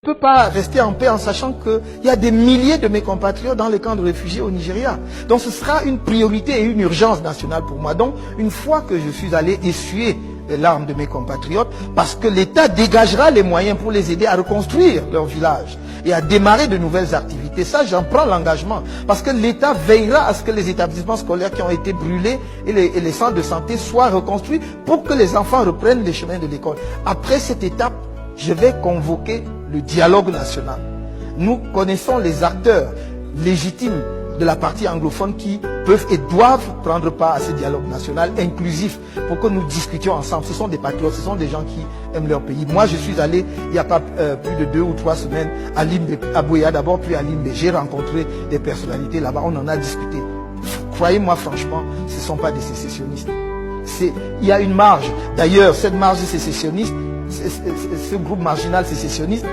ne peux pas rester en paix en sachant qu'il y a des milliers de mes compatriotes dans les camps de réfugiés au Nigeria. Donc ce sera une priorité et une urgence nationale pour moi. Donc une fois que je suis allé essuyer les larmes de mes compatriotes, parce que l'État dégagera les moyens pour les aider à reconstruire leur village et à démarrer de nouvelles activités. Ça, j'en prends l'engagement. Parce que l'État veillera à ce que les établissements scolaires qui ont été brûlés et les centres de santé soient reconstruits pour que les enfants reprennent les chemins de l'école. Après cette étape, je vais convoquer le dialogue national. Nous connaissons les acteurs légitimes de la partie anglophone qui peuvent et doivent prendre part à ce dialogue national inclusif pour que nous discutions ensemble. Ce sont des patriotes, ce sont des gens qui aiment leur pays. Moi, je suis allé, il n'y a pas plus de 2 ou 3 semaines, à Limbe, à Buea d'abord, puis à Limbe. J'ai rencontré des personnalités là-bas, on en a discuté. Croyez-moi franchement, ce ne sont pas des sécessionnistes. Il y a une marge. D'ailleurs, cette marge sécessionniste, ce groupe marginal sécessionniste,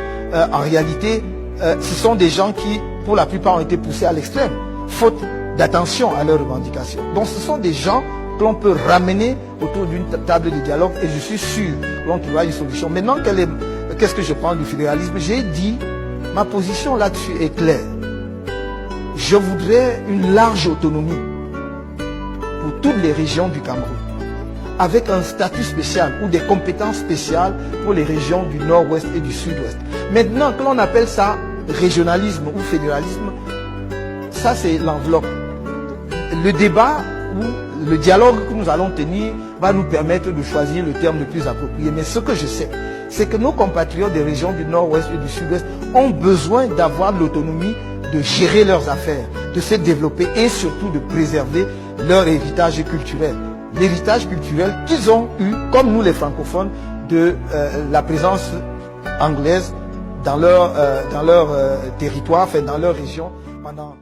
en réalité, ce sont des gens qui, pour la plupart, ont été poussés à l'extrême, faute d'attention à leurs revendications. Donc ce sont des gens que l'on peut ramener autour d'une table de dialogue et je suis sûr que l'on trouvera une solution. Maintenant, qu'est-ce que je prends du fédéralisme? J'ai dit, ma position là-dessus est claire. Je voudrais une large autonomie pour toutes les régions du Cameroun, avec un statut spécial ou des compétences spéciales pour les régions du nord-ouest et du sud-ouest. Maintenant, que l'on appelle ça régionalisme ou fédéralisme, ça c'est l'enveloppe. Le débat ou le dialogue que nous allons tenir va nous permettre de choisir le terme le plus approprié. Mais ce que je sais, c'est que nos compatriotes des régions du nord-ouest et du sud-ouest ont besoin d'avoir l'autonomie de gérer leurs affaires, de se développer et surtout de préserver leur héritage culturel. L'héritage culturel qu'ils ont eu, comme nous les francophones, de la présence anglaise dans leur territoire, enfin dans leur région pendant